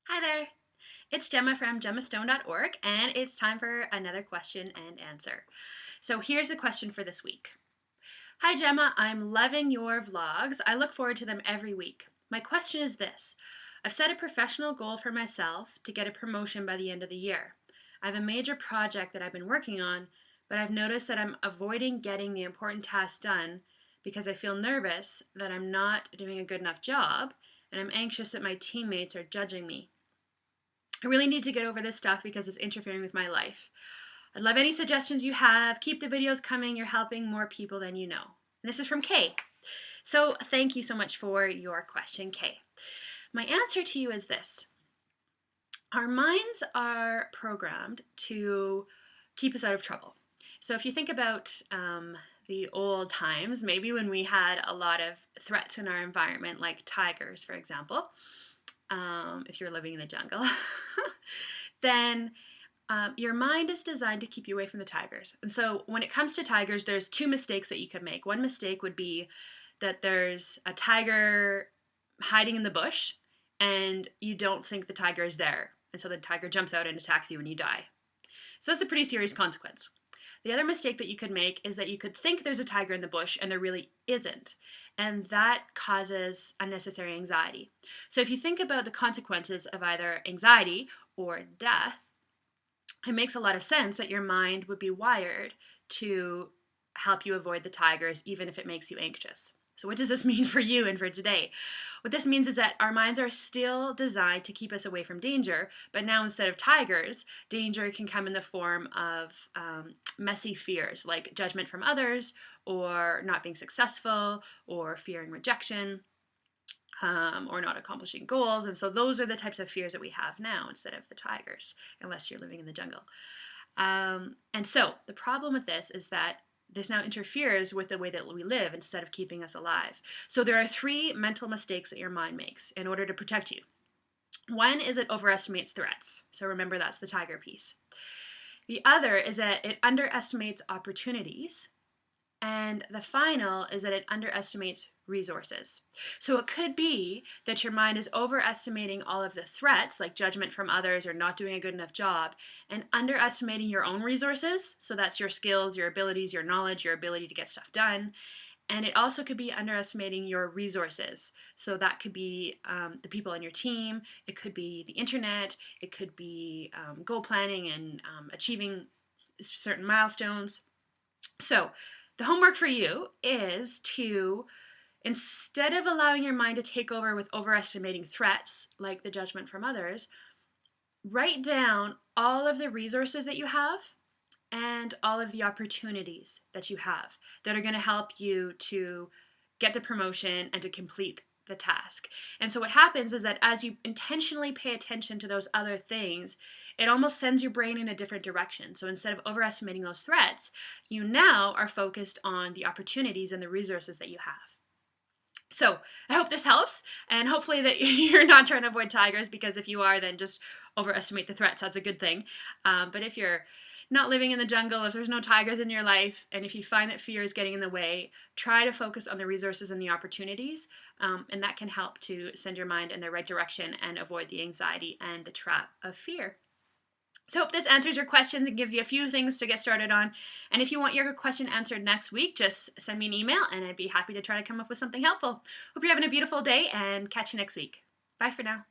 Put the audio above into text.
Hi there. It's Gemma from gemmastone.org, and it's time for another question and answer. So here's the question for this week. Hi Gemma, I'm loving your vlogs. I look forward to them every week. My question is this. I've set a professional goal for myself to get a promotion by the end of the year. I have a major project that I've been working on, but I've noticed that I'm avoiding getting the important tasks done because I feel nervous that I'm not doing a good enough job, and I'm anxious that my teammates are judging me. I really need to get over this stuff because it's interfering with my life. I'd love any suggestions you have. Keep the videos coming. You're helping more people than you know. And this is from Kay. So thank you so much for your question, Kay. My answer to you is this. Our minds are programmed to keep us out of trouble. So if you think about the old times, maybe when we had a lot of threats in our environment, like tigers, for example, if you're living in the jungle, then your mind is designed to keep you away from the tigers. And so when it comes to tigers, there's two mistakes that you could make. One mistake would be that there's a tiger hiding in the bush and you don't think the tiger is there. And so the tiger jumps out and attacks you and you die. So that's a pretty serious consequence. The other mistake that you could make is that you could think there's a tiger in the bush and there really isn't. And that causes unnecessary anxiety. So if you think about the consequences of either anxiety or death, it makes a lot of sense that your mind would be wired to help you avoid the tigers, even if it makes you anxious. So what does this mean for you and for today? What this means is that our minds are still designed to keep us away from danger, but now instead of tigers, danger can come in the form of messy fears like judgment from others, or not being successful, or fearing rejection, or not accomplishing goals. And so those are the types of fears that we have now instead of the tigers, unless you're living in the jungle. And so the problem with this is that this now interferes with the way that we live instead of keeping us alive. So there are three mental mistakes that your mind makes in order to protect you. One is it overestimates threats. So remember, that's the tiger piece. The other is that it underestimates opportunities. And the final is that it underestimates resources. So it could be that your mind is overestimating all of the threats, like judgment from others or not doing a good enough job, and underestimating your own resources. So that's your skills, your abilities, your knowledge, your ability to get stuff done. And it also could be underestimating your resources. So that could be the people on your team. It could be the internet. It could be goal planning and achieving certain milestones. So the homework for you is to, instead of allowing your mind to take over with overestimating threats, like the judgment from others, write down all of the resources that you have and all of the opportunities that you have that are going to help you to get the promotion and to complete the task. And so what happens is that as you intentionally pay attention to those other things, it almost sends your brain in a different direction. So instead of overestimating those threats, you now are focused on the opportunities and the resources that you have. So I hope this helps, and hopefully that you're not trying to avoid tigers, because if you are, then just overestimate the threats. That's a good thing. But if you're not living in the jungle, if there's no tigers in your life, and if you find that fear is getting in the way, try to focus on the resources and the opportunities, and that can help to send your mind in the right direction and avoid the anxiety and the trap of fear. So I hope this answers your questions and gives you a few things to get started on. And if you want your question answered next week, just send me an email and I'd be happy to try to come up with something helpful. Hope you're having a beautiful day and catch you next week. Bye for now.